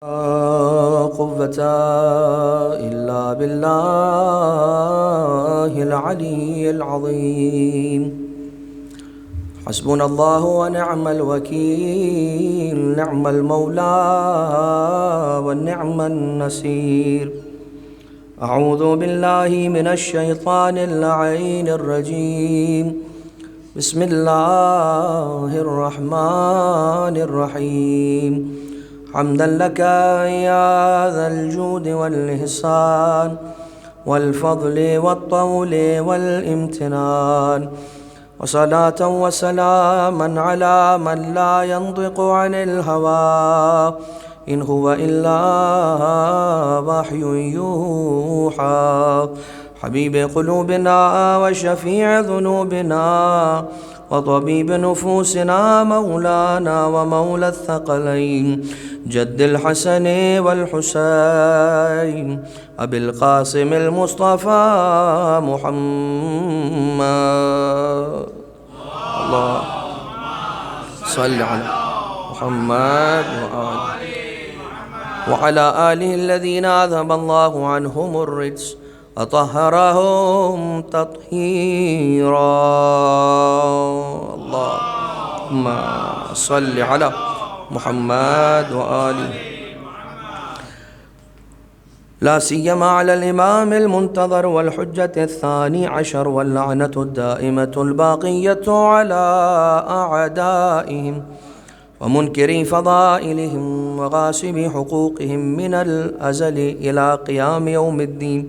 قوة إلا بالله العلي العظيم. حسبنا الله ونعم الوكيل، نعم المولى ونعم النصير. أعوذ بالله من الشيطان اللعين الرجيم. بسم الله الرحمن الرحيم. حمدا لك يا ذا الجود والإحسان والفضل والطول والامتنان، وصلاة وسلاما على من لا ينطق عن الهوى إن هو إلا وحي يوحى. حبيب قلوبنا وشفيع ذنوبنا وطبيب نفوسنا مولانا ومولى الثقلين جد الحسن والحسين أبي القاسم المصطفى محمد. اللهم صل على محمد وعلى آله الذين أذهب الله عنهم الرجس وطهرهم تطهيرا. اللهم صل على محمد وآله. لا سيما على الإمام المنتظر والحجة الثاني عشر واللعنة الدائمة الباقية على أعدائهم ومنكري فضائلهم وغاصبي حقوقهم من الأزل إلى قيام يوم الدين.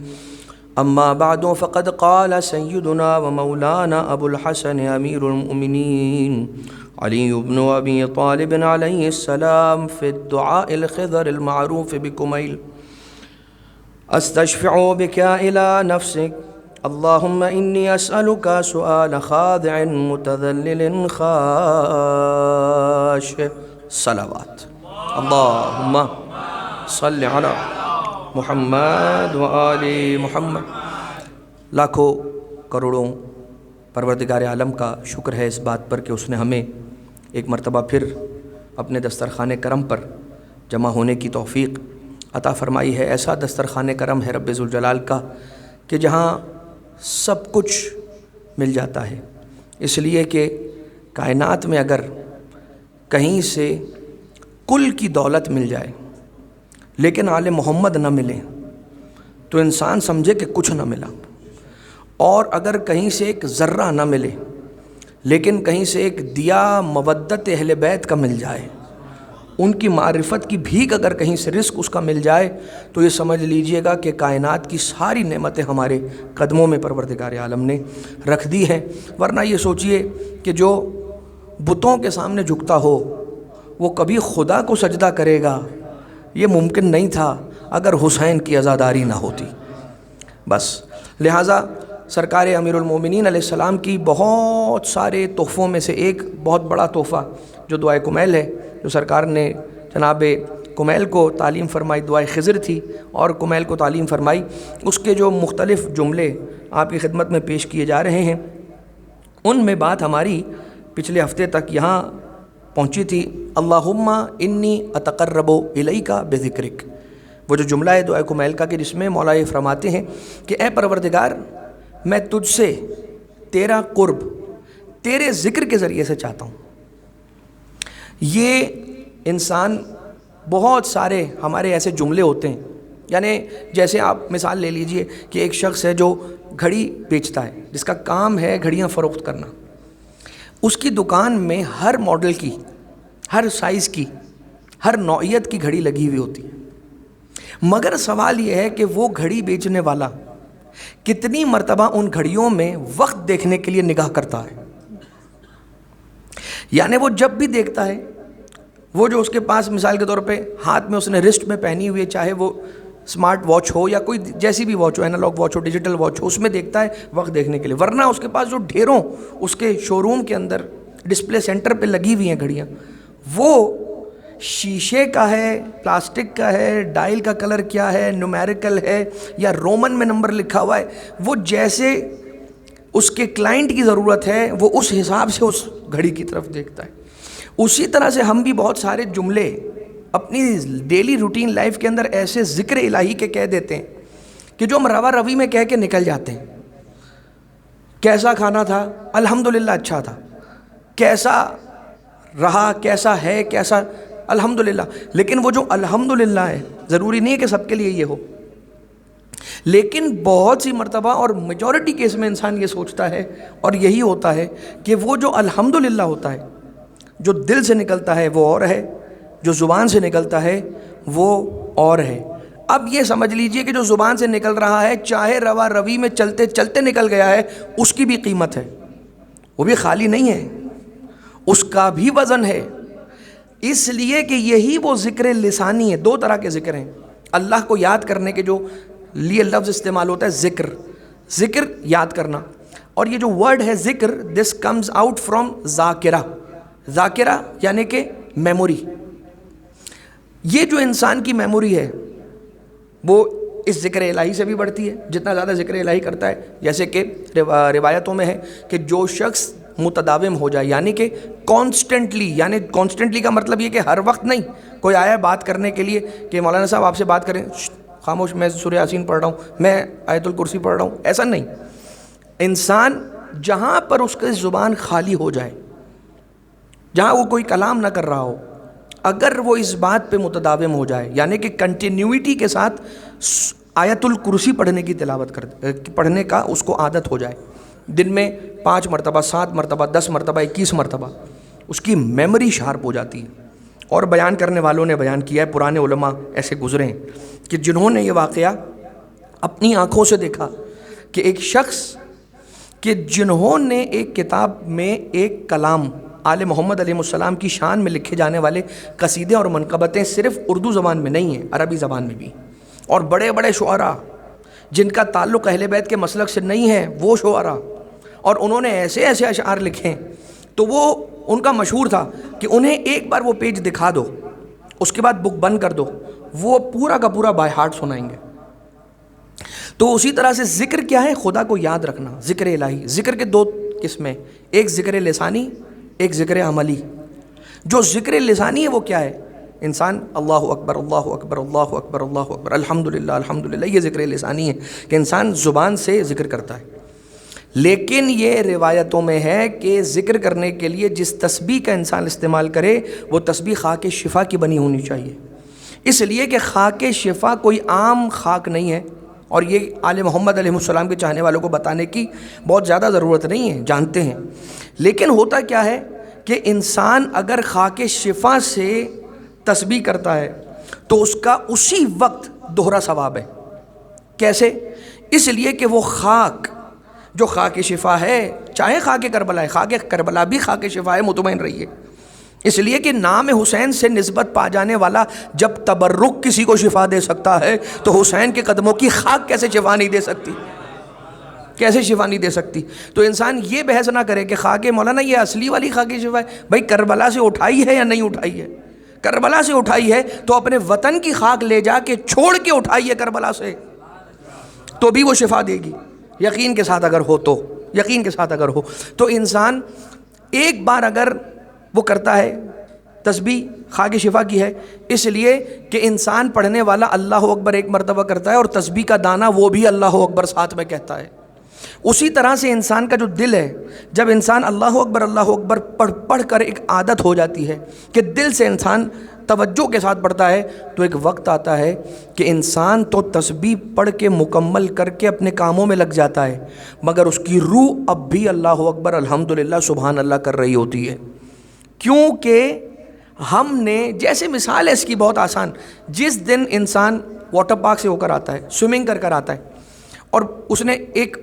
أما بعد، فقد قال سيدنا ومولانا أبو الحسن أمير المؤمنين علي بن أبي طالب عليه السلام في الدعاء الخضر المعروف بكميل: أستشفع بك إلى نفسك اللهم إني أسألك سؤال خاضع متذلل خاشع. صلوات. اللهم صل على محمد و آل محمد. لاکھوں کروڑوں پروردگار عالم کا شکر ہے اس بات پر کہ اس نے ہمیں ایک مرتبہ پھر اپنے دسترخوان کرم پر جمع ہونے کی توفیق عطا فرمائی ہے. ایسا دسترخوان کرم ہے رب ذوالجلال کا کہ جہاں سب کچھ مل جاتا ہے. اس لیے کہ کائنات میں اگر کہیں سے کل کی دولت مل جائے لیکن آل محمد نہ ملے تو انسان سمجھے کہ کچھ نہ ملا، اور اگر کہیں سے ایک ذرہ نہ ملے لیکن کہیں سے ایک دیا مودت اہل بیت کا مل جائے، ان کی معرفت کی بھیک اگر کہیں سے رزق اس کا مل جائے تو یہ سمجھ لیجئے گا کہ کائنات کی ساری نعمتیں ہمارے قدموں میں پروردگار عالم نے رکھ دی ہیں. ورنہ یہ سوچئے کہ جو بتوں کے سامنے جھکتا ہو وہ کبھی خدا کو سجدہ کرے گا؟ یہ ممکن نہیں تھا اگر حسین کی عزاداری نہ ہوتی. بس لہٰذا سرکار امیر المومنین علیہ السلام کی بہت سارے تحفوں میں سے ایک بہت بڑا تحفہ جو دعائے کمیل ہے، جو سرکار نے جناب کمیل کو تعلیم فرمائی، دعائے خضر تھی اور کمیل کو تعلیم فرمائی، اس کے جو مختلف جملے آپ کی خدمت میں پیش کیے جا رہے ہیں ان میں بات ہماری پچھلے ہفتے تک یہاں پہنچی تھی: اللہم انی اتقرب الیک بذکرک. وہ جو جملہ ہے دعائے کمیل کا کہ جس میں مولا یہ فرماتے ہیں کہ اے پروردگار میں تجھ سے تیرا قرب تیرے ذکر کے ذریعے سے چاہتا ہوں. یہ انسان بہت سارے ہمارے ایسے جملے ہوتے ہیں، یعنی جیسے آپ مثال لے لیجئے کہ ایک شخص ہے جو گھڑی بیچتا ہے، جس کا کام ہے گھڑیاں فروخت کرنا. اس کی دکان میں ہر ماڈل کی، ہر سائز کی، ہر نوعیت کی گھڑی لگی ہوئی ہوتی ہے، مگر سوال یہ ہے کہ وہ گھڑی بیچنے والا کتنی مرتبہ ان گھڑیوں میں وقت دیکھنے کے لیے نگاہ کرتا ہے. یعنی وہ جب بھی دیکھتا ہے، وہ جو اس کے پاس مثال کے طور پہ ہاتھ میں اس نے رسٹ میں پہنی ہوئی ہے، چاہے وہ سمارٹ واچ ہو یا کوئی جیسی بھی واچ ہو، اینالاگ واچ ہو، ڈیجیٹل واچ ہو، اس میں دیکھتا ہے وقت دیکھنے کے لیے. ورنہ اس کے پاس جو ڈھیروں اس کے شو روم کے اندر ڈسپلے سینٹر پہ لگی ہوئی ہیں گھڑیاں، وہ شیشے کا ہے، پلاسٹک کا ہے، ڈائل کا کلر کیا ہے، نومیریکل ہے یا رومن میں نمبر لکھا ہوا ہے، وہ جیسے اس کے کلائنٹ کی ضرورت ہے وہ اس حساب سے اس گھڑی کی طرف دیکھتا ہے. اسی طرح سے ہم بھی بہت سارے جملے اپنی ڈیلی روٹین لائف کے اندر ایسے ذکر الہی کے کہہ دیتے ہیں کہ جو ہم روا روی میں کہہ کے نکل جاتے ہیں. کیسا کھانا تھا؟ الحمدللہ اچھا تھا. کیسا رہا، کیسا ہے، کیسا، الحمدللہ. لیکن وہ جو الحمدللہ ہے، ضروری نہیں ہے کہ سب کے لیے یہ ہو، لیکن بہت سی مرتبہ اور میجورٹی کیس میں انسان یہ سوچتا ہے اور یہی ہوتا ہے کہ وہ جو الحمدللہ ہوتا ہے، جو دل سے نکلتا ہے وہ اور ہے، جو زبان سے نکلتا ہے وہ اور ہے. اب یہ سمجھ لیجئے کہ جو زبان سے نکل رہا ہے، چاہے روا روی میں چلتے چلتے نکل گیا ہے، اس کی بھی قیمت ہے، وہ بھی خالی نہیں ہے، اس کا بھی وزن ہے. اس لیے کہ یہی وہ ذکر لسانی ہے. دو طرح کے ذکر ہیں. اللہ کو یاد کرنے کے جو لیے لفظ استعمال ہوتا ہے ذکر، ذکر یاد کرنا. اور یہ جو ورڈ ہے ذکر، دس کمز آؤٹ فرام ذاکرہ. ذاکرہ یعنی کہ میموری. یہ جو انسان کی میموری ہے وہ اس ذکر الہی سے بھی بڑھتی ہے. جتنا زیادہ ذکر الہی کرتا ہے، جیسے کہ روایتوں میں ہے کہ جو شخص متداوم ہو جائے، یعنی کہ کانسٹنٹلی، یعنی کانسٹنٹلی کا مطلب یہ کہ ہر وقت نہیں کوئی آیا بات کرنے کے لیے کہ مولانا صاحب آپ سے بات کریں، خاموش میں سورہ یاسین پڑھ رہا ہوں، میں آیت الکرسی پڑھ رہا ہوں، ایسا نہیں. انسان جہاں پر اس کی زبان خالی ہو جائے، جہاں وہ کوئی کلام نہ کر رہا ہو، اگر وہ اس بات پہ متداوم ہو جائے، یعنی کہ کنٹینیوٹی کے ساتھ آیت الکرسی پڑھنے کی تلاوت پڑھنے کا اس کو عادت ہو جائے، دن میں 5 مرتبہ، 7 مرتبہ، 10 مرتبہ، 21 مرتبہ، اس کی میموری شارپ ہو جاتی ہے. اور بیان کرنے والوں نے بیان کیا ہے، پرانے علماء ایسے گزرے ہیں کہ جنہوں نے یہ واقعہ اپنی آنکھوں سے دیکھا کہ ایک شخص کہ جنہوں نے ایک کتاب میں ایک کلام آل محمد علیہ السلام کی شان میں لکھے جانے والے قصیدے اور منقبتیں صرف اردو زبان میں نہیں ہیں، عربی زبان میں بھی، اور بڑے بڑے شعراء جن کا تعلق اہل بیت کے مسلک سے نہیں ہے، وہ شعراء، اور انہوں نے ایسے ایسے اشعار لکھے ہیں. تو وہ ان کا مشہور تھا کہ انہیں ایک بار وہ پیج دکھا دو، اس کے بعد بک بند کر دو، وہ پورا کا پورا بائی ہارٹ سنائیں گے. تو اسی طرح سے ذکر کیا ہے؟ خدا کو یاد رکھنا. ذکر الہی، ذکر کے 2 قسمیں، ایک ذکر لسانی، ایک ذکر عملی. جو ذکر لسانی ہے وہ کیا ہے؟ انسان اللہ اکبر، اللہ اکبر، اللہ اکبر، اللہ اکبر، الحمدللہ، الحمدللہ، یہ ذکر لسانی ہے کہ انسان زبان سے ذکر کرتا ہے. لیکن یہ روایتوں میں ہے کہ ذکر کرنے کے لیے جس تسبیح کا انسان استعمال کرے وہ تسبیح خاک شفا کی بنی ہونی چاہیے. اس لیے کہ خاک شفا کوئی عام خاک نہیں ہے، اور یہ آل محمد علیہ السلام کے چاہنے والوں کو بتانے کی بہت زیادہ ضرورت نہیں ہے، جانتے ہیں. لیکن ہوتا کیا ہے کہ انسان اگر خاک شفا سے تسبیح کرتا ہے تو اس کا اسی وقت دوہرا ثواب ہے. کیسے؟ اس لیے کہ وہ خاک جو خاک شفا ہے، چاہے خاک کربلا ہے، خاک کربلا بھی خاک شفا ہے، مطمئن رہیے. اس لیے کہ نام حسین سے نسبت پا جانے والا جب تبرک کسی کو شفا دے سکتا ہے تو حسین کے قدموں کی خاک کیسے شفا نہیں دے سکتی؟ کیسے شفا نہیں دے سکتی؟ تو انسان یہ بحث نہ کرے کہ خاک مولانا یہ اصلی والی خاک شفا ہے. بھائی کربلا سے اٹھائی ہے یا نہیں اٹھائی ہے؟ کربلا سے اٹھائی ہے تو اپنے وطن کی خاک لے جا کے چھوڑ کے اٹھائی ہے کربلا سے، تو بھی وہ شفا دے گی، یقین کے ساتھ اگر ہو تو، یقین کے ساتھ اگر ہو تو. انسان ایک بار اگر وہ کرتا ہے تسبیح خاک شفا کی ہے، اس لیے کہ انسان پڑھنے والا اللہ اکبر ایک مرتبہ کرتا ہے اور تسبیح کا دانہ وہ بھی اللہ اکبر ساتھ میں کہتا ہے. اسی طرح سے انسان کا جو دل ہے، جب انسان اللہ اکبر پڑھ کر ایک عادت ہو جاتی ہے کہ دل سے انسان توجہ کے ساتھ پڑھتا ہے، تو ایک وقت آتا ہے کہ انسان تو تسبیح پڑھ کے مکمل کر کے اپنے کاموں میں لگ جاتا ہے، مگر اس کی روح اب بھی اللہ اکبر، الحمدللہ، سبحان اللہ کر رہی ہوتی ہے. کیونکہ ہم نے، جیسے مثال ہے اس کی بہت آسان، جس دن انسان واٹر پارک سے ہو کر آتا ہے، سوئمنگ کر آتا ہے، اور اس نے ایک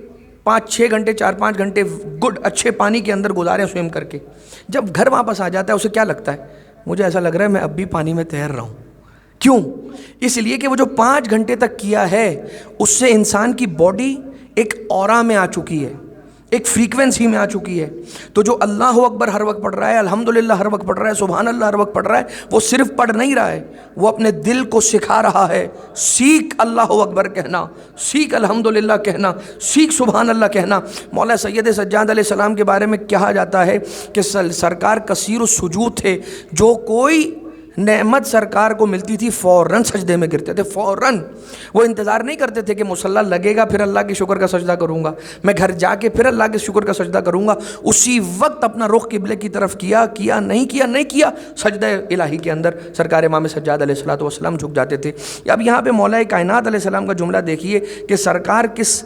5-6 گھنٹے 4-5 گھنٹے گڈ اچھے پانی کے اندر گزارے سوئم کر کے، جب گھر واپس آ جاتا ہے اسے کیا لگتا ہے؟ مجھے ایسا لگ رہا ہے میں اب بھی پانی میں تیر رہا ہوں. کیوں؟ اس لیے کہ وہ جو 5 گھنٹے تک کیا ہے اس سے انسان کی باڈی ایک اورا میں آ چکی ہے، ایک فریکوینسی میں آ چکی ہے. تو جو اللہ اکبر ہر وقت پڑھ رہا ہے، الحمدللہ ہر وقت پڑھ رہا ہے، سبحان اللہ ہر وقت پڑھ رہا ہے، وہ صرف پڑھ نہیں رہا ہے، وہ اپنے دل کو سکھا رہا ہے. سیکھ اللہ اکبر کہنا، سیکھ الحمدللہ کہنا، سیکھ سبحان اللہ کہنا. مولا سید سجاد علیہ السلام کے بارے میں کہا جاتا ہے کہ سرکار کثیر السجود تھے، جو کوئی نعمت سرکار کو ملتی تھی فوراً سجدے میں گرتے تھے، فوراً. وہ انتظار نہیں کرتے تھے کہ مصلی لگے گا پھر اللہ کے شکر کا سجدہ کروں گا، میں گھر جا کے پھر اللہ کے شکر کا سجدہ کروں گا. اسی وقت اپنا رخ قبلے کی طرف کیا نہیں کیا سجدہ الہی کے اندر سرکار امام سجاد علیہ الصلوۃ والسلام جھک جاتے تھے. اب یہاں پہ مولا کائنات علیہ السلام کا جملہ دیکھیے کہ سرکار کس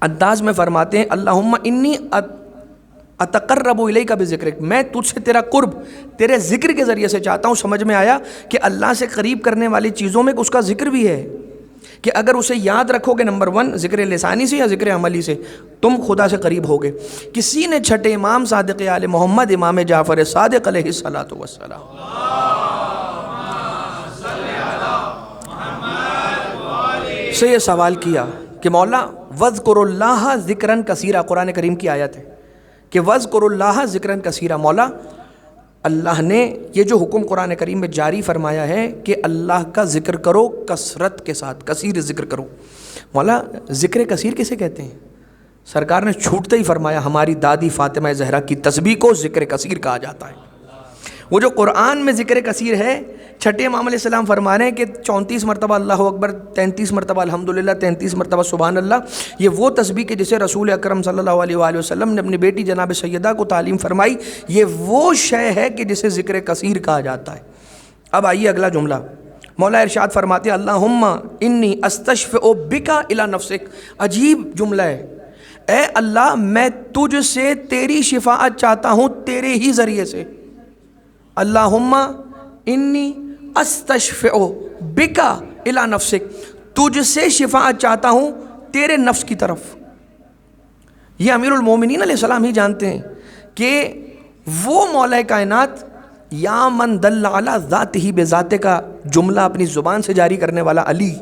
انداز میں فرماتے ہیں، اللہم انی اتقرب الیک بذکرک، میں تجھ سے تیرا قرب تیرے ذکر کے ذریعے سے چاہتا ہوں. سمجھ میں آیا کہ اللہ سے قریب کرنے والی چیزوں میں اس کا ذکر بھی ہے کہ اگر اسے یاد رکھو گے، نمبر 1 ذکر لسانی سے یا ذکر عملی سے، تم خدا سے قریب ہوگے. کسی نے چھٹے امام صادق آل محمد امام جعفر صادق علیہ الصلوۃ والسلام سے یہ سوال کیا کہ مولا وَاذْكُرُوا اللَّهَ ذِكْرًا كَثِيرًا، قرآن کریم کی آیت ہے کہ وَاذْكُرُوا اللَّهَ ذِكْرًا كَثِيرًا. مولا اللہ نے یہ جو حکم قرآن کریم میں جاری فرمایا ہے کہ اللہ کا ذکر کرو کثرت کے ساتھ، کثیر ذکر کرو. مولا ذکر کثیر کسے کہتے ہیں؟ سرکار نے چھوٹتے ہی فرمایا ہماری دادی فاطمہ زہرا کی تسبیح کو ذکر کثیر کہا جاتا ہے. وہ جو قرآن میں ذکر کثیر ہے، چھٹے امام علیہ السلام فرما رہے ہیں کہ 34 مرتبہ اللہ اکبر، 33 مرتبہ الحمدللہ، 33 مرتبہ سبحان اللہ، یہ وہ تسبیح کہ جسے رسول اکرم صلی اللہ علیہ وآلہ وسلم نے اپنی بیٹی جناب سیدہ کو تعلیم فرمائی. یہ وہ شے ہے کہ جسے ذکر کثیر کہا جاتا ہے. اب آئیے اگلا جملہ، مولا ارشاد فرماتے ہیں اللہم انی استشفع بک الی نفسک. عجیب جملہ ہے، اے اللہ میں تجھ سے تیری شفاعت چاہتا ہوں تیرے ہی ذریعے سے. اللہم انی استشفع بک الی نفسک، تجھ سے شفاعت چاہتا ہوں تیرے نفس کی طرف. یہ امیر المومنین علیہ السلام ہی جانتے ہیں کہ وہ مولا کائنات یا من دل علی ذاتہ بذاتہ کا جملہ اپنی زبان سے جاری کرنے والا علی،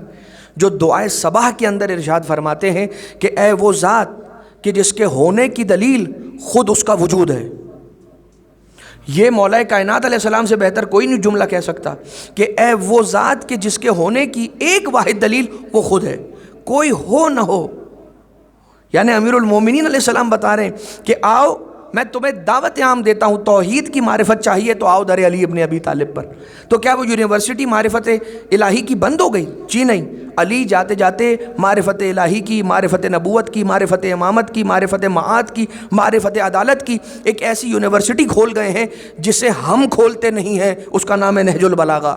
جو دعائے صباح کے اندر ارشاد فرماتے ہیں کہ اے وہ ذات کہ جس کے ہونے کی دلیل خود اس کا وجود ہے. یہ مولا کائنات علیہ السلام سے بہتر کوئی نہیں جملہ کہہ سکتا کہ اے وہ ذات کہ جس کے ہونے کی ایک واحد دلیل وہ خود ہے، کوئی ہو نہ ہو. یعنی امیر المومنین علیہ السلام بتا رہے ہیں کہ آؤ میں تمہیں دعوت عام دیتا ہوں، توحید کی معرفت چاہیے تو آؤ در علی ابن ابی طالب پر. تو کیا وہ یونیورسٹی معرفت الہی کی بند ہو گئی؟ جی نہیں. علی جاتے جاتے معرفت الہی کی، معرفت نبوت کی، معرفت امامت کی، معرفت معاد کی، معرفت عدالت کی ایک ایسی یونیورسٹی کھول گئے ہیں جسے ہم کھولتے نہیں ہیں. اس کا نام ہے نہج البلاغہ.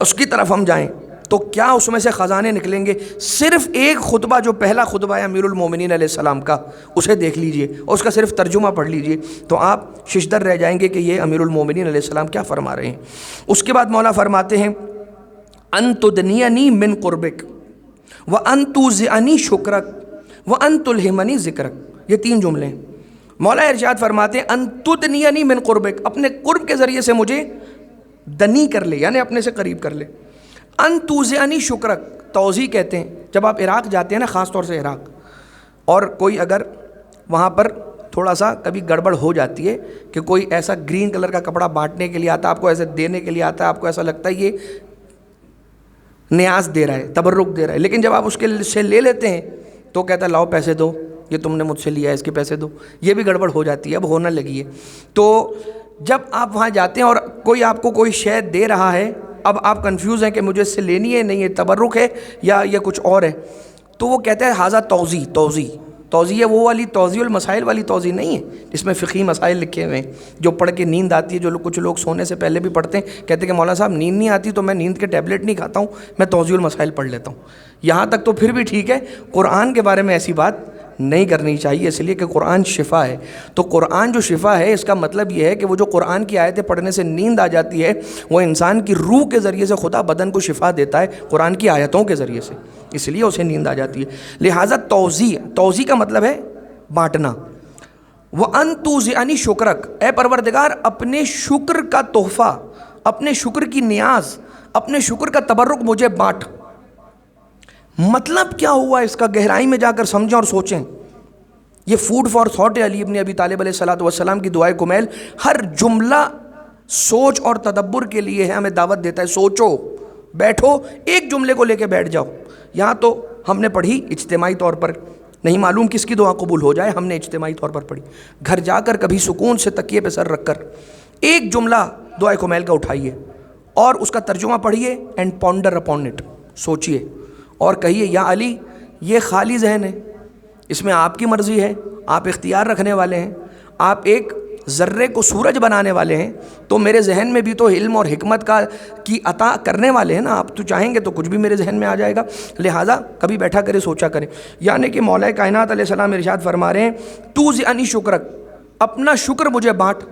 اس کی طرف ہم جائیں تو کیا اس میں سے خزانے نکلیں گے. صرف ایک خطبہ جو پہلا خطبہ ہے امیر المومنین علیہ السلام کا، اسے دیکھ لیجئے اور اس کا صرف ترجمہ پڑھ لیجئے تو آپ ششدر رہ جائیں گے کہ یہ امیر المومنین علیہ السلام کیا فرما رہے ہیں. اس کے بعد مولا فرماتے ہیں ان تدنینی من قربک وان توزعنی شکرک وان تلہمنی ذکرک. یہ 3 جملے ہیں. مولا ارشاد فرماتے ہیں ان تدنینی من قربک، اپنے قرب کے ذریعے سے مجھے دنی کر لے، یعنی اپنے سے قریب کر لے. ان توزعنی شکرک، توزیع کہتے ہیں جب آپ عراق جاتے ہیں نا، خاص طور سے عراق، اور کوئی اگر وہاں پر تھوڑا سا کبھی گڑبڑ ہو جاتی ہے کہ کوئی ایسا گرین کلر کا کپڑا بانٹنے کے لیے آتا ہے، آپ کو ایسے دینے کے لیے آتا ہے، آپ کو ایسا لگتا ہے یہ نیاز دے رہا ہے، تبرک دے رہا ہے، لیکن جب آپ اس کے سے لے لیتے ہیں تو کہتا ہے لاؤ پیسے دو، یہ تم نے مجھ سے لیا ہے اس کے پیسے دو. یہ بھی گڑبڑ ہو جاتی ہے، اب ہونا لگی ہے. تو جب آپ وہاں جاتے ہیں اور کوئی آپ کو کوئی شے دے رہا ہے، اب آپ کنفیوز ہیں کہ مجھے اس سے لینی ہے نہیں، یہ تبرک ہے یا یہ کچھ اور ہے، تو وہ کہتا ہے ہاذا توزیع. توزیع وہ والی توزیع المسائل والی توزیع نہیں ہے جس میں فقہی مسائل لکھے ہوئے ہیں جو پڑھ کے نیند آتی ہے. جو کچھ لوگ سونے سے پہلے بھی پڑھتے ہیں، کہتے ہیں کہ مولانا صاحب نیند نہیں آتی تو میں نیند کے ٹیبلٹ نہیں کھاتا ہوں، میں توزیع المسائل پڑھ لیتا ہوں. یہاں تک تو پھر بھی ٹھیک ہے. قرآن کے بارے میں ایسی بات نہیں کرنی چاہیے، اس لیے کہ قرآن شفا ہے. تو قرآن جو شفا ہے اس کا مطلب یہ ہے کہ وہ جو قرآن کی آیتیں پڑھنے سے نیند آ جاتی ہے وہ انسان کی روح کے ذریعے سے خدا بدن کو شفا دیتا ہے قرآن کی آیتوں کے ذریعے سے، اس لیے اسے نیند آ جاتی ہے. لہٰذا توزیع کا مطلب ہے بانٹنا. وَأَن تُوزِعَنِی شُکْرَک، اے پروردگار اپنے شکر کا تحفہ، اپنے شکر کی نیاز، اپنے شکر کا تبرک مجھے بانٹ. مطلب کیا ہوا اس کا؟ گہرائی میں جا کر سمجھیں اور سوچیں. یہ فوڈ فار تھاٹ ہے علی ابن ابی طالب علیہ الصلوۃ والسلام کی دعائے کمیل. ہر جملہ سوچ اور تدبر کے لیے ہے، ہمیں دعوت دیتا ہے. سوچو، بیٹھو، ایک جملے کو لے کے بیٹھ جاؤ. یہاں تو ہم نے پڑھی اجتماعی طور پر، نہیں معلوم کس کی دعا قبول ہو جائے، ہم نے اجتماعی طور پر پڑھی. گھر جا کر کبھی سکون سے تکیے پہ سر رکھ کر ایک جملہ دعائے کمیل کا اٹھائیے اور اس کا ترجمہ پڑھیے اینڈ پونڈر اپون اٹ، سوچئے اور کہیے یا علی یہ خالی ذہن ہے، اس میں آپ کی مرضی ہے، آپ اختیار رکھنے والے ہیں، آپ ایک ذرے کو سورج بنانے والے ہیں، تو میرے ذہن میں بھی تو علم اور حکمت کی عطا کرنے والے ہیں نا، آپ تو چاہیں گے تو کچھ بھی میرے ذہن میں آ جائے گا، لہٰذا کبھی بیٹھا کرے سوچا کریں۔ یعنی کہ مولا کائنات علیہ السلام ارشاد فرما رہے ہیں تو زعنی شکرک، اپنا شکر مجھے بانٹ۔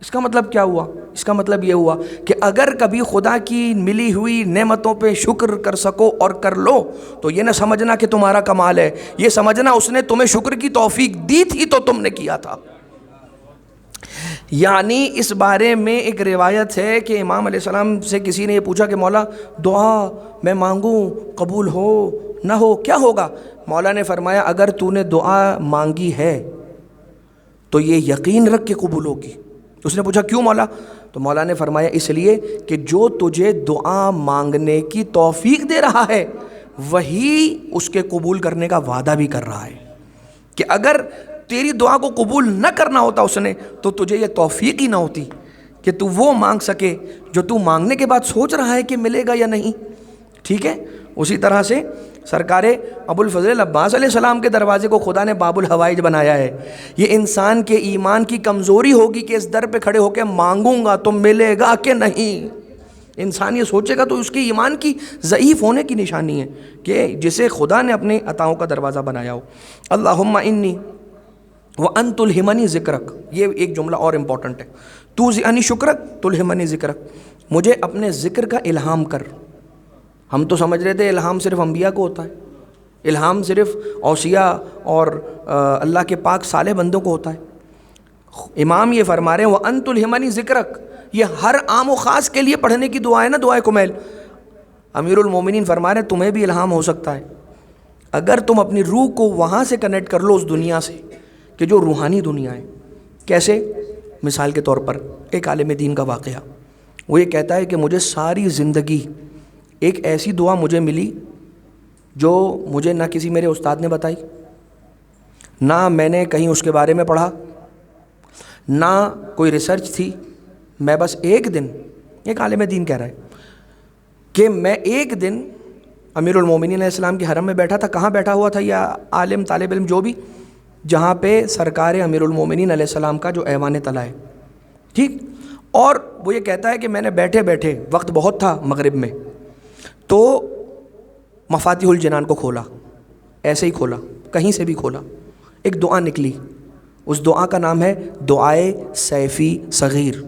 اس کا مطلب کیا ہوا؟ اس کا مطلب یہ ہوا کہ اگر کبھی خدا کی ملی ہوئی نعمتوں پہ شکر کر سکو اور کر لو تو یہ نہ سمجھنا کہ تمہارا کمال ہے، یہ سمجھنا اس نے تمہیں شکر کی توفیق دی تھی تو تم نے کیا تھا۔ یعنی اس بارے میں ایک روایت ہے کہ امام علیہ السلام سے کسی نے یہ پوچھا کہ مولا دعا میں مانگوں قبول ہو نہ ہو کیا ہوگا؟ مولا نے فرمایا اگر تو نے دعا مانگی ہے تو یہ یقین رکھ کے قبول ہوگی۔ اس نے پوچھا کیوں مولا؟ تو مولا نے فرمایا اس لیے کہ جو تجھے دعا مانگنے کی توفیق دے رہا ہے وہی اس کے قبول کرنے کا وعدہ بھی کر رہا ہے، کہ اگر تیری دعا کو قبول نہ کرنا ہوتا اس نے تو تجھے یہ توفیق ہی نہ ہوتی کہ تو وہ مانگ سکے جو تو مانگنے کے بعد سوچ رہا ہے کہ ملے گا یا نہیں۔ ٹھیک ہے، اسی طرح سے سرکار ابو الفضل عباس علیہ السلام کے دروازے کو خدا نے باب الحوائج بنایا ہے۔ یہ انسان کے ایمان کی کمزوری ہوگی کہ اس در پہ کھڑے ہو کے مانگوں گا تو ملے گا کہ نہیں۔ انسان یہ سوچے گا تو اس کی ایمان کی ضعیف ہونے کی نشانی ہے کہ جسے خدا نے اپنے عطاؤں کا دروازہ بنایا ہو۔ اللہم انی وَأَن تُلْهِمَنِي ذِكْرَكَ، یہ ایک جملہ اور امپورٹنٹ ہے۔ تو زعنی شکرک تلہمنی ذکرک، مجھے اپنے ذکر کا الہام کر۔ ہم تو سمجھ رہے تھے الہام صرف انبیاء کو ہوتا ہے، الہام صرف اوصیاء اور اللہ کے پاک صالح بندوں کو ہوتا ہے۔ امام یہ فرما رہے ہیں وَأَن تُلْهِمَنِي ذِكْرَكَ، یہ ہر عام و خاص کے لیے پڑھنے کی دعا ہے نا، دعائے کمیل۔ امیر المومنین فرما رہے ہیں تمہیں بھی الہام ہو سکتا ہے اگر تم اپنی روح کو وہاں سے کنیکٹ کر لو، اس دنیا سے کہ جو روحانی دنیا ہے۔ کیسے؟ مثال کے طور پر ایک عالم دین کا واقعہ، وہ یہ کہتا ہے کہ مجھے ساری زندگی ایک ایسی دعا مجھے ملی جو مجھے نہ کسی میرے استاد نے بتائی، نہ میں نے کہیں اس کے بارے میں پڑھا، نہ کوئی ریسرچ تھی۔ میں بس ایک دن، ایک عالم دین کہہ رہا ہے کہ میں ایک دن امیر المومنین علیہ السلام کے حرم میں بیٹھا تھا۔ کہاں بیٹھا ہوا تھا یا عالم طالب علم جو بھی؟ جہاں پہ سرکار امیر المومنین علیہ السلام کا جو ایوان طلع ہے، ٹھیک۔ اور وہ یہ کہتا ہے کہ میں نے بیٹھے بیٹھے، وقت بہت تھا مغرب میں، تو مفاتیح الجنان کو کھولا، ایسے ہی کھولا، کہیں سے بھی کھولا، ایک دعا نکلی۔ اس دعا کا نام ہے دعائے سیفی صغیر۔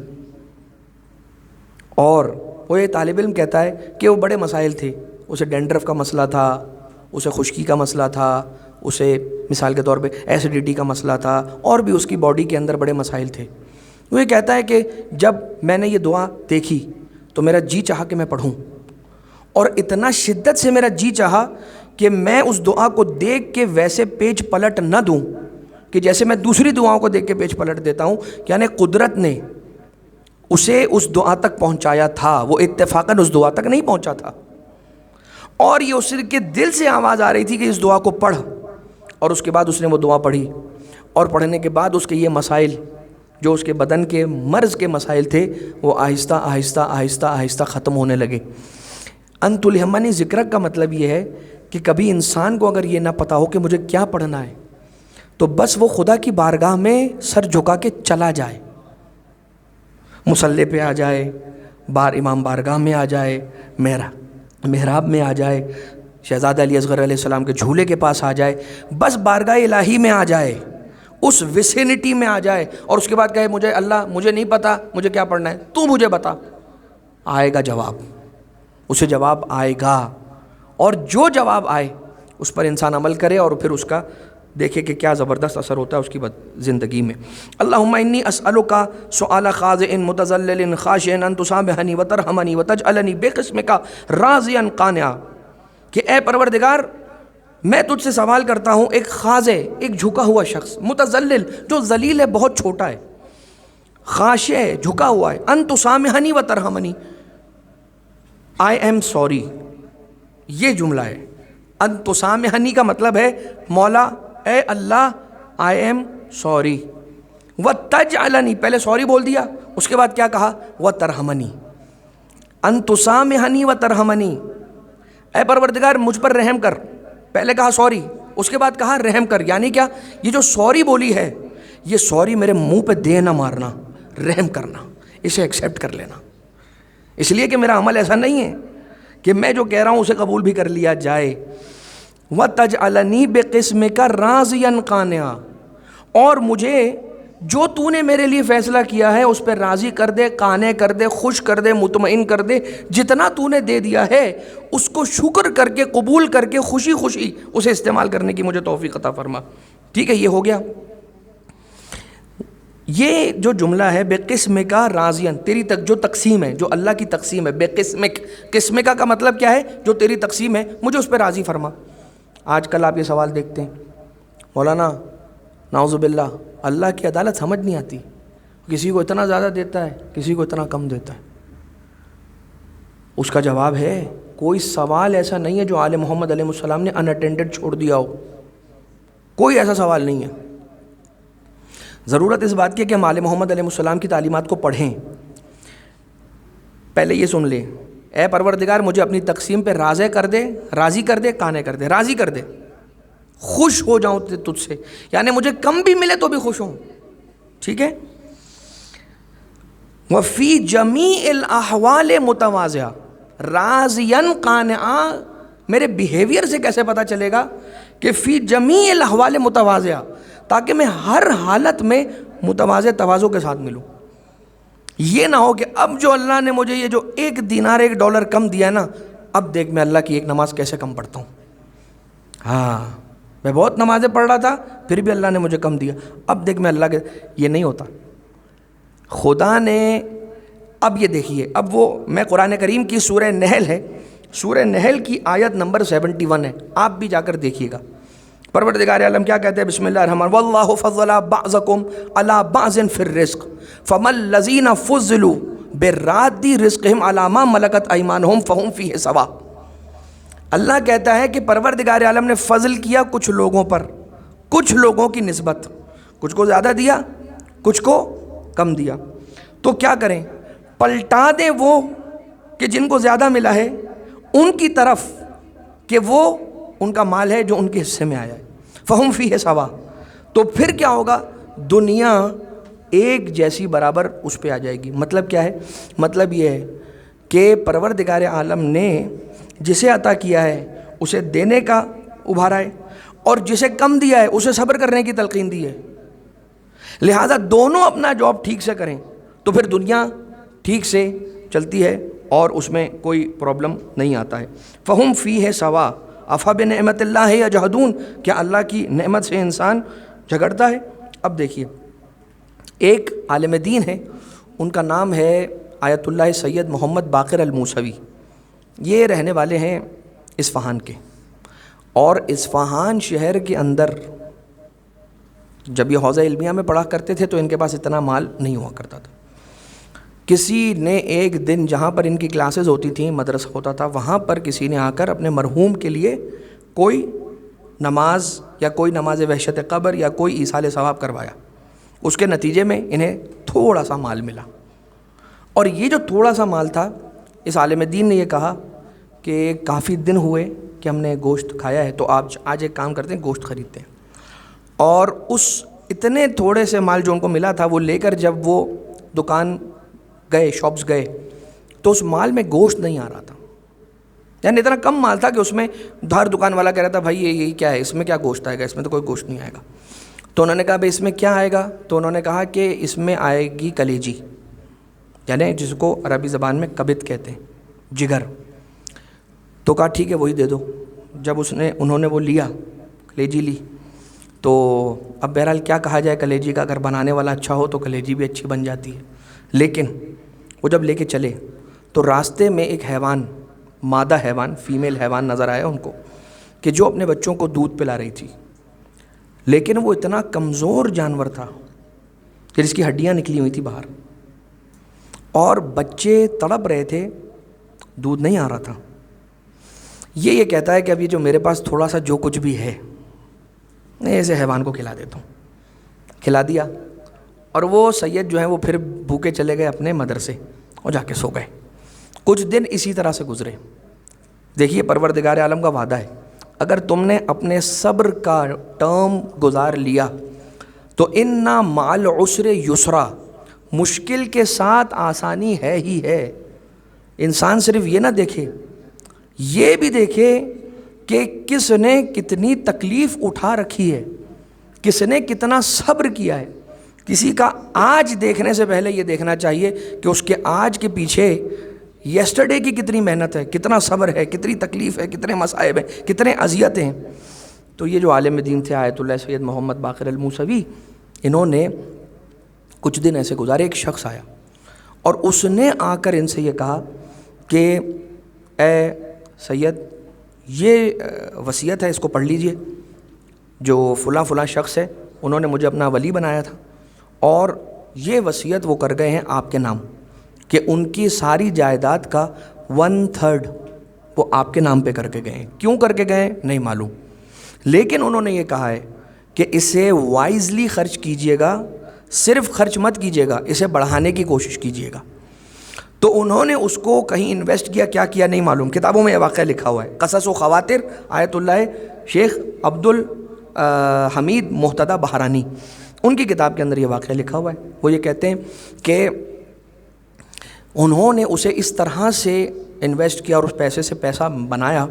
اور وہ یہ طالب علم کہتا ہے کہ وہ بڑے مسائل تھے، اسے ڈینڈرف کا مسئلہ تھا، اسے خشکی کا مسئلہ تھا، اسے مثال کے طور پہ ایسیڈیٹی کا مسئلہ تھا، اور بھی اس کی باڈی کے اندر بڑے مسائل تھے۔ وہ یہ کہتا ہے کہ جب میں نے یہ دعا دیکھی تو میرا جی چاہا کہ میں پڑھوں، اور اتنا شدت سے میرا جی چاہا کہ میں اس دعا کو دیکھ کے ویسے پیج پلٹ نہ دوں کہ جیسے میں دوسری دعاؤں کو دیکھ کے پیج پلٹ دیتا ہوں، یعنی قدرت نے اسے اس دعا تک پہنچایا تھا، وہ اتفاقاً اس دعا تک نہیں پہنچا تھا، اور یہ اس کے دل سے آواز آ رہی تھی کہ اس دعا کو پڑھ، اور اس کے بعد اس نے وہ دعا پڑھی، اور پڑھنے کے بعد اس کے یہ مسائل جو اس کے بدن کے مرض کے مسائل تھے وہ آہستہ آہستہ آہستہ آہستہ ختم ہونے لگے۔ ان تلہمنی ذکرک کا مطلب یہ ہے کہ کبھی انسان کو اگر یہ نہ پتا ہو کہ مجھے کیا پڑھنا ہے تو بس وہ خدا کی بارگاہ میں سر جھکا کے چلا جائے، مصلی پہ آ جائے، امام بارگاہ میں آ جائے، محراب میں آ جائے، شہزادہ علی اصغر علیہ السلام کے جھولے کے پاس آ جائے، بس بارگاہ الہی میں آ جائے، اس ویسینٹی میں آ جائے، اور اس کے بعد کہے مجھے اللہ مجھے نہیں پتا مجھے کیا پڑھنا ہے، تو مجھے بتا۔ آئے گا جواب، اسے جواب آئے گا، اور جو جواب آئے اس پر انسان عمل کرے اور پھر اس کا دیکھے کہ کیا زبردست اثر ہوتا ہے اس کی زندگی میں۔ اللہم انی اسألک سؤال خاضع متذلل خاشع ان تسامحنی وترحمنی وتجعلنی بقسمک راضیا قانعا، کہ اے پروردگار میں تجھ سے سوال کرتا ہوں، ایک خاضع، ایک جھکا ہوا شخص، متذلل جو ذلیل ہے، بہت چھوٹا ہے، خاشع ہے، جھکا ہوا ہے، ان تسامحنی وترحمنی، آئی ایم سوری، یہ جملہ ہے۔ ان تسامحنی کا مطلب ہے مولا اے اللہ آئی ایم سوری، وتجعلنی، پہلے سوری بول دیا، اس کے بعد کیا کہا؟ وَتَرْحَمَنِي أَن تُسَامِحَنِي وَتَرْحَمَنِي، اے پروردگار مجھ پر رحم کر. پہلے کہا سوری، اس کے بعد کہا رحم کر. یعنی کیا؟ یہ جو سوری بولی ہے، یہ سوری میرے منہ پہ دے نہ مارنا، رحم کرنا، اسے ایکسیپٹ کر لینا. اس لیے کہ میرا عمل ایسا نہیں ہے کہ میں جو کہہ رہا ہوں اسے قبول بھی کر لیا جائے. وَتَجْعَلَنِي بِقِسْمِكَ رَاضِيًا قَانِعًا، اور مجھے جو تو نے میرے لیے فیصلہ کیا ہے اس پہ راضی کر دے، قانع کر دے، خوش کر دے، مطمئن کر دے. جتنا تو نے دے دیا ہے اس کو شکر کر کے، قبول کر کے، خوشی خوشی اسے استعمال کرنے کی مجھے توفیق عطا فرما. ٹھیک ہے، یہ ہو گیا. یہ جو جملہ ہے بے قسمک راضین، تیری جو تقسیم ہے، جو اللہ کی تقسیم ہے، بے قسمک، قسمک کا مطلب کیا ہے؟ جو تیری تقسیم ہے مجھے اس پہ راضی فرما. آج کل آپ یہ سوال دیکھتے ہیں، مولانا نعوذ باللہ اللہ کی عدالت سمجھ نہیں آتی، کسی کو اتنا زیادہ دیتا ہے، کسی کو اتنا کم دیتا ہے. اس کا جواب ہے کوئی سوال ایسا نہیں ہے جو آل محمد علیہ السلام نے ان اٹینڈڈ چھوڑ دیا ہو. کوئی ایسا سوال نہیں ہے. ضرورت اس بات کی ہے کہ ہم آل محمد علیہ السلام کی تعلیمات کو پڑھیں. پہلے یہ سن لیں، اے پروردگار مجھے اپنی تقسیم پہ راضی کر دے، راضی کر دے، قانع کر دے، راضی کر دے، خوش ہو جاؤں تجھ سے. یعنی مجھے کم بھی ملے تو بھی خوش ہوں. ٹھیک ہے. وفی جمیع الاحوال متوازیہ، راضیاً قانعا، میرے بیہیویئر سے کیسے پتہ چلے گا کہ فی جمیع الاحوال متوازیہ، تاکہ میں ہر حالت میں متوازی تواضع کے ساتھ ملوں. یہ نہ ہو کہ اب جو اللہ نے مجھے یہ جو $1 دینار $1 کم دیا نا، اب دیکھ میں اللہ کی ایک نماز کیسے کم پڑھتا ہوں. ہاں میں بہت نمازیں پڑھ رہا تھا پھر بھی اللہ نے مجھے کم دیا، اب دیکھ میں اللہ کے. یہ نہیں ہوتا. خدا نے اب یہ دیکھیے، اب وہ میں قرآن کریم کی سورہ نحل ہے، سورہ نحل کی آیت نمبر 71 ہے، آپ بھی جا کر دیکھیے گا. پروردگار عالم کیا کہتے ہیں؟ بسم اللہ الرحمن الرحیم، واللہ فضل بعضکم علی بعض فی الرزق فما الذین فضلوا براد رزقہم علی ما ملکت ایمانہم فہم فیہ سواء. اللہ کہتا ہے کہ پروردگار عالم نے فضل کیا کچھ لوگوں پر، کچھ لوگوں کی نسبت، کچھ کو زیادہ دیا، کچھ کو کم دیا. تو کیا کریں؟ پلٹا دیں وہ کہ جن کو زیادہ ملا ہے ان کی طرف کہ وہ ان کا مال ہے جو ان کے حصے میں آیا ہے. فہم فیہ سوا. تو پھر کیا ہوگا؟ دنیا ایک جیسی برابر اس پہ آ جائے گی. مطلب کیا ہے؟ مطلب یہ ہے کہ پروردگار عالم نے جسے عطا کیا ہے اسے دینے کا ابھارا ہے، اور جسے کم دیا ہے اسے صبر کرنے کی تلقین دی ہے. لہٰذا دونوں اپنا جاب ٹھیک سے کریں تو پھر دنیا ٹھیک سے چلتی ہے اور اس میں کوئی پرابلم نہیں آتا ہے. فہم فیہ سوا افبنعمت اللہ یجحدون، کیا اللہ کی نعمت سے انسان جھگڑتا ہے؟ اب دیکھیے، ایک عالم دین ہے، ان کا نام ہے آیت اللہ سید محمد باقر الموسوی. یہ رہنے والے ہیں اصفہان کے، اور اصفہان شہر کے اندر جب یہ حوزہ علمیہ میں پڑھا کرتے تھے تو ان کے پاس اتنا مال نہیں ہوا کرتا تھا. کسی نے ایک دن جہاں پر ان کی کلاسز ہوتی تھیں، مدرسہ ہوتا تھا، وہاں پر کسی نے آ کر اپنے مرحوم کے لیے کوئی نماز یا کوئی نماز وحشت قبر یا کوئی ایصال ثواب کروایا. اس کے نتیجے میں انہیں تھوڑا سا مال ملا، اور یہ جو تھوڑا سا مال تھا، اس عالم دین نے یہ کہا کہ کافی دن ہوئے کہ ہم نے گوشت کھایا ہے، تو آپ آج ایک کام کرتے ہیں، گوشت خریدتے ہیں. اور اس اتنے تھوڑے سے مال جو ان کو ملا تھا وہ لے کر جب وہ دکان گئے، شاپس گئے، تو اس مال میں گوشت نہیں آ رہا تھا. یعنی اتنا کم مال تھا کہ اس میں ہر دکان والا کہہ رہا تھا بھائی یہی کیا ہے، اس میں کیا گوشت آئے گا، اس میں تو کوئی گوشت نہیں آئے گا. تو انہوں نے کہا بھائی اس میں کیا آئے گا؟ تو انہوں نے کہا کہ اس میں آئے گی کلیجی، یعنی جس کو عربی زبان میں کبد کہتے ہیں، جگر. تو کہا ٹھیک ہے وہی دے دو. جب انہوں نے وہ لیا، کلیجی لی، تو اب بہرحال کیا کہا جائے، کلیجی کا اگر بنانے والا اچھا ہو تو کلیجی بھی اچھی بن جاتی ہے. لیکن وہ جب لے کے چلے تو راستے میں ایک حیوان، مادہ حیوان، فیمیل حیوان نظر آیا ان کو، کہ جو اپنے بچوں کو دودھ پلا رہی تھی. لیکن وہ اتنا کمزور جانور تھا کہ جس کی ہڈیاں نکلی ہوئی تھی باہر، اور بچے تڑپ رہے تھے، دودھ نہیں آ رہا تھا. یہ کہتا ہے کہ اب یہ جو میرے پاس تھوڑا سا جو کچھ بھی ہے میں ایسے حیوان کو کھلا دیتا ہوں. کھلا دیا، اور وہ سید جو ہیں وہ پھر بھوکے چلے گئے اپنے مدرسے اور جا کے سو گئے. کچھ دن اسی طرح سے گزرے. دیکھیے پروردگار عالم کا وعدہ ہے، اگر تم نے اپنے صبر کا ٹرم گزار لیا تو اِنَّ مَعَ الْعُسْرِ یسرا، مشکل کے ساتھ آسانی ہے ہی ہے. انسان صرف یہ نہ دیکھے، یہ بھی دیکھے کہ کس نے کتنی تکلیف اٹھا رکھی ہے، کس نے کتنا صبر کیا ہے. کسی کا آج دیکھنے سے پہلے یہ دیکھنا چاہیے کہ اس کے آج کے پیچھے یسٹرڈے کی کتنی محنت ہے، کتنا صبر ہے، کتنی تکلیف ہے، کتنے مصائب ہیں، کتنے اذیتیں ہیں. تو یہ جو عالم دین تھے آیت اللہ سید محمد باقر الموسوی، انہوں نے کچھ دن ایسے گزارے. ایک شخص آیا اور اس نے آ کر ان سے یہ کہا کہ اے سید، یہ وصیت ہے، اس کو پڑھ لیجئے. جو فلاں فلاں شخص ہے انہوں نے مجھے اپنا ولی بنایا تھا، اور یہ وصیت وہ کر گئے ہیں آپ کے نام کہ ان کی ساری جائیداد کا 1/3 وہ آپ کے نام پہ کر کے گئے ہیں. کیوں کر کے گئے نہیں معلوم، لیکن انہوں نے یہ کہا ہے کہ اسے وائزلی خرچ کیجئے گا، صرف خرچ مت کیجئے گا، اسے بڑھانے کی کوشش کیجئے گا. تو انہوں نے اس کو کہیں انویسٹ کیا، کیا کیا نہیں معلوم. کتابوں میں یہ واقعہ لکھا ہوا ہے، قصص و خواتر آیت اللہ شیخ عبد الحمید محتدی بہرانی، ان کی کتاب کے اندر یہ واقعہ لکھا ہوا ہے. وہ یہ کہتے ہیں کہ انہوں نے اسے اس طرح سے انویسٹ کیا اور اس پیسے سے پیسہ بنایا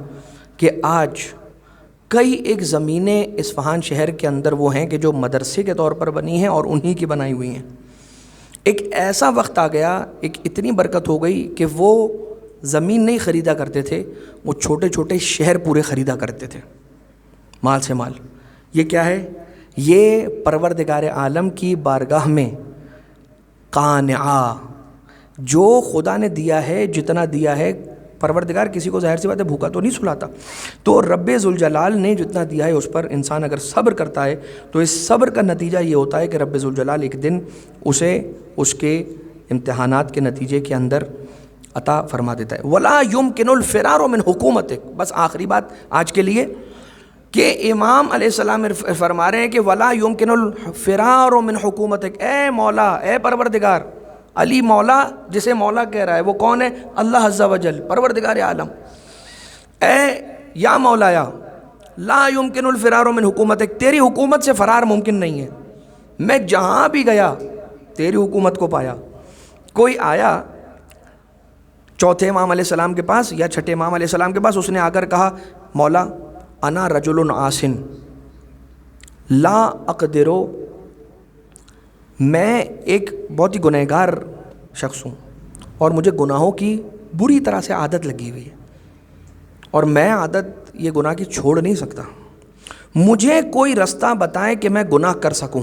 کہ آج کئی ایک زمینیں اصفہان شہر کے اندر وہ ہیں کہ جو مدرسے کے طور پر بنی ہیں اور انہی کی بنائی ہوئی ہیں. ایک ایسا وقت آ گیا، ایک اتنی برکت ہو گئی کہ وہ زمین نہیں خریدا کرتے تھے، وہ چھوٹے چھوٹے شہر پورے خریدا کرتے تھے، مال سے مال. یہ کیا ہے؟ یہ پروردگار عالم کی بارگاہ میں قانعہ، جو خدا نے دیا ہے، جتنا دیا ہے. پروردگار کسی کو ظاہر سی بات ہے بھوکا تو نہیں سلاتا، تو رب ذوالجلال نے جتنا دیا ہے اس پر انسان اگر صبر کرتا ہے تو اس صبر کا نتیجہ یہ ہوتا ہے کہ رب ذوالجلال ایک دن اسے اس کے امتحانات کے نتیجے کے اندر عطا فرما دیتا ہے. وَلَا يُمْكِنُ الْفِرَارُ مِنْ حُكُومَتِكَ. بس آخری بات آج کے لیے کہ امام علیہ السلام فرما رہے ہیں کہ وَلَا يُمْكِنُ الْفِرَارُ مِنْ حُكُومَتِكَ. اے مولا، اے پروردگار. علی مولا جسے مولا کہہ رہا ہے وہ کون ہے؟ اللہ عز و جل، پروردگار عالم. اے یا مولایا، لا يمکن الفرار من حکومتک، تیری حکومت سے فرار ممکن نہیں ہے. میں جہاں بھی گیا تیری حکومت کو پایا. کوئی آیا چوتھے امام علیہ السلام کے پاس یا چھٹے امام علیہ السلام کے پاس، اس نے آ کر کہا مولا انا رجل عاصن لا اقدر، میں ایک بہت ہی گنہگار شخص ہوں اور مجھے گناہوں کی بری طرح سے عادت لگی ہوئی ہے، اور میں عادت یہ گناہ کی چھوڑ نہیں سکتا. مجھے کوئی رستہ بتائیں کہ میں گناہ کر سکوں،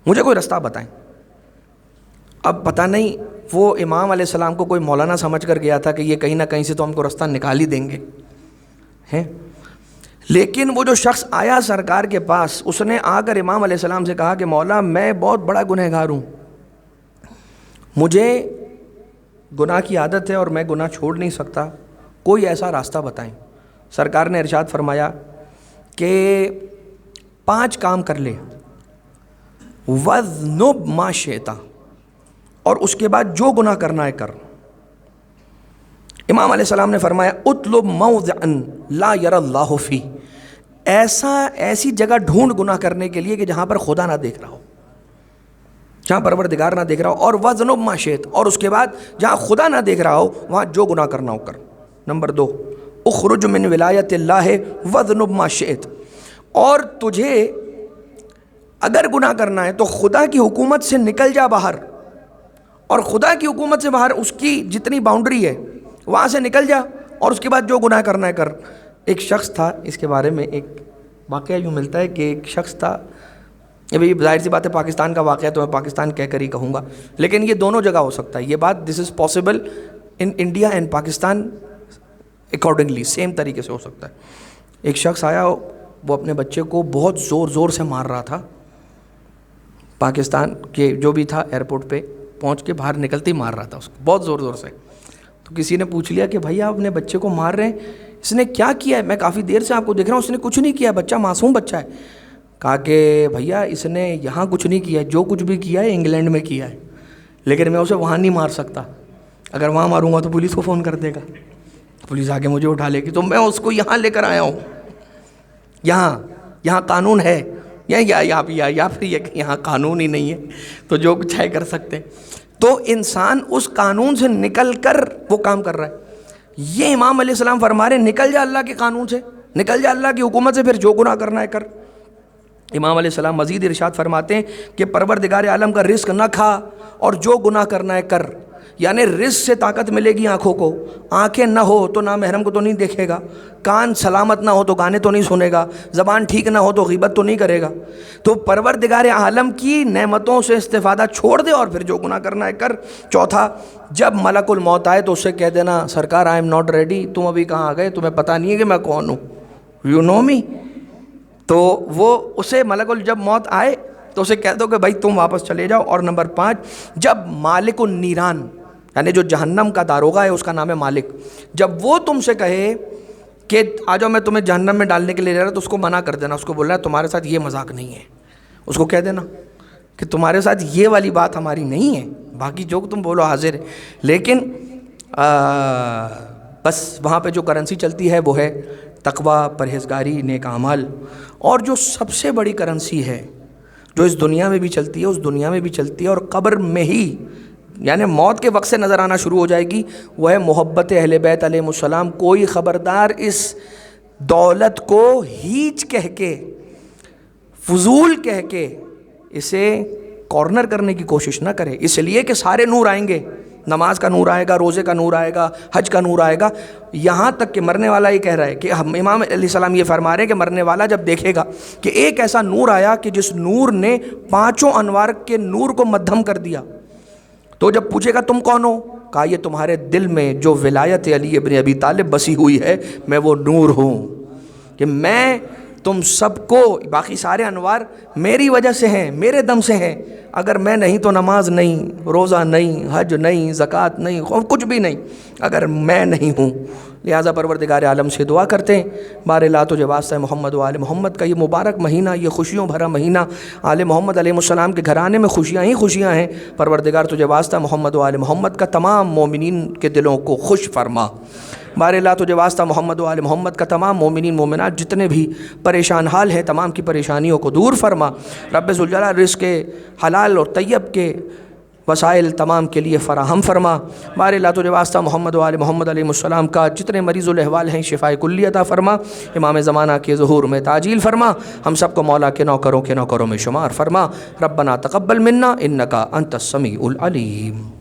مجھے کوئی رستہ بتائیں. اب پتہ نہیں وہ امام علیہ السلام کو کوئی مولانا سمجھ کر گیا تھا کہ یہ کہیں نہ کہیں سے تو ہم کو رستہ نکال ہی دیں گے ہیں. لیکن وہ جو شخص آیا سرکار کے پاس، اس نے آ کر امام علیہ السلام سے کہا کہ مولا میں بہت بڑا گنہگار ہوں، مجھے گناہ کی عادت ہے اور میں گناہ چھوڑ نہیں سکتا، کوئی ایسا راستہ بتائیں. سرکار نے ارشاد فرمایا کہ 5 کام کر لے، وَذْنُبْ مَا شِئْتَ، اور اس کے بعد جو گناہ کرنا ہے کر. امام علیہ السلام نے فرمایا اطلب موضعا لا یر اللہ فی، ایسی جگہ ڈھونڈ گناہ کرنے کے لیے کہ جہاں پر خدا نہ دیکھ رہا ہو، جہاں پروردگار نہ دیکھ رہا ہو. اور وَذْنُبْ مَا شِئْتَ، اور اس کے بعد جہاں خدا نہ دیکھ رہا ہو وہاں جو گناہ کرنا ہو کر. نمبر 2 اخرج من ولایت اللہ وَذْنُبْ مَا شِئْتَ، اور تجھے اگر گناہ کرنا ہے تو خدا کی حکومت سے نکل جا باہر، اور خدا کی حکومت سے باہر اس کی جتنی باؤنڈری ہے وہاں سے نکل جا، اور اس کے بعد جو گناہ کرنا ہے کر. ایک شخص تھا، اس کے بارے میں ایک واقعہ یوں ملتا ہے کہ ایک شخص تھا، ابھی ظاہر سی بات ہے پاکستان کا واقعہ تو میں پاکستان کہہ کر ہی کہوں گا، لیکن یہ دونوں جگہ ہو سکتا ہے یہ بات. This is possible in India and Pakistan accordingly, same طریقے سے ہو سکتا ہے. ایک شخص آیا، وہ اپنے بچے کو بہت زور سے مار رہا تھا. پاکستان کے جو بھی تھا ایئرپورٹ پہ پہنچ کے باہر نکلتے ہی مار رہا تھا اس کو بہت زور سے. تو کسی نے پوچھ لیا کہ بھائی آپ اپنے بچے کو مار رہے ہیں، اس نے کیا کیا ہے؟ میں کافی دیر سے آپ کو دیکھ رہا ہوں، اس نے کچھ نہیں کیا، بچہ معصوم بچہ ہے. کہا کہ بھیا اس نے یہاں کچھ نہیں کیا، جو کچھ بھی کیا ہے انگلینڈ میں کیا ہے، لیکن میں اسے وہاں نہیں مار سکتا، اگر وہاں ماروں گا تو پولیس کو فون کر دے گا، پولیس آ کے مجھے اٹھا لے گی، تو میں اس کو یہاں لے کر آیا ہوں، یہاں قانون ہے، یا پھر یہ کہ یہاں قانون ہی نہیں ہے تو جو کچھ ہے کر سکتے. تو انسان اس قانون سے نکل کر وہ کام کر رہا ہے. یہ امام علیہ السلام فرما رہے ہیں نکل جا اللہ کے قانون سے، نکل جا اللہ کی حکومت سے، پھر جو گناہ کرنا ہے کر. امام علیہ السلام مزید ارشاد فرماتے ہیں کہ پروردگار عالم کا رزق نہ کھا اور جو گناہ کرنا ہے کر. یعنی رزق سے طاقت ملے گی آنکھوں کو، آنکھیں نہ ہو تو نامحرم کو تو نہیں دیکھے گا، کان سلامت نہ ہو تو گانے تو نہیں سنے گا، زبان ٹھیک نہ ہو تو غیبت تو نہیں کرے گا. تو پروردگار عالم کی نعمتوں سے استفادہ چھوڑ دے اور پھر جو گناہ کرنا ہے کر. چوتھا، جب ملک الموت آئے تو اس سے کہہ دینا سرکار آئی ایم ناٹ ریڈی، تم ابھی کہاں آ گئے، تمہیں پتہ نہیں ہے کہ میں کون ہوں، یو نو می. تو وہ اسے جب موت آئے تو اسے کہہ دو کہ بھائی تم واپس چلے جاؤ. اور نمبر 5، جب مالک النیران یعنی جو جہنم کا داروغہ ہے، اس کا نام ہے مالک، جب وہ تم سے کہے کہ آ جاؤ میں تمہیں جہنم میں ڈالنے کے لیے لے رہا تو اس کو منع کر دینا، اس کو بولنا ہے تمہارے ساتھ یہ مذاق نہیں ہے، اس کو کہہ دینا کہ تمہارے ساتھ یہ والی بات ہماری نہیں ہے، باقی جو تم بولو حاضر ہے. لیکن بس وہاں پہ جو کرنسی چلتی ہے وہ ہے تقوی، پرہیزگاری، نیک اعمال. اور جو سب سے بڑی کرنسی ہے جو اس دنیا میں بھی چلتی ہے، اس دنیا میں بھی چلتی ہے اور قبر میں ہی یعنی موت کے وقت سے نظر آنا شروع ہو جائے گی، وہ ہے محبت اہل بیت علیہ السلام. کوئی خبردار اس دولت کو ہیچ کہہ کے، فضول کہہ کے اسے کارنر کرنے کی کوشش نہ کرے، اس لیے کہ سارے نور آئیں گے، نماز کا نور آئے گا، روزے کا نور آئے گا، حج کا نور آئے گا. یہاں تک کہ مرنے والا یہ کہہ رہا ہے کہ امام علیہ السلام یہ فرما رہے ہیں کہ مرنے والا جب دیکھے گا کہ ایک ایسا نور آیا کہ جس نور نے 5 انوار کے نور کو مدھم کر دیا، تو جب پوچھے گا تم کون ہو، کہا یہ تمہارے دل میں جو ولایت علی ابن ابی طالب بسی ہوئی ہے، میں وہ نور ہوں، کہ میں تم سب کو، باقی سارے انوار میری وجہ سے ہیں، میرے دم سے ہیں. اگر میں نہیں تو نماز نہیں، روزہ نہیں، حج نہیں، زکوٰۃ نہیں، کچھ بھی نہیں، اگر میں نہیں ہوں. لہٰذا پروردگار عالم سے دعا کرتے ہیں بار لا تجھے واسطہ محمد و آل محمد کا یہ مبارک مہینہ، یہ خوشیوں بھرا مہینہ، آل محمد علیہ السلام کے گھرانے میں خوشیاں ہی خوشیاں ہیں. پروردگار تجھے واسطہ محمد و آل محمد کا تمام مومنین کے دلوں کو خوش فرما. بار لا تجھے واسطہ محمد و آل محمد کا تمام مومنین مومنات جتنے بھی پریشان حال ہیں تمام کی پریشانیوں کو دور فرما. رب ذوالجلال رزق حلال اور طیب کے وسائل تمام کے لیے فراہم فرما. بار لا تجھے واسطہ محمد و آل محمد علیہ السلام کا جتنے مریض الاحوال ہیں شفائے کلی عطا فرما. امام زمانہ کے ظہور میں تعجیل فرما. ہم سب کو مولا کے نوکروں میں شمار فرما. ربنا تقبل منا انکا انت السمیع العلیم.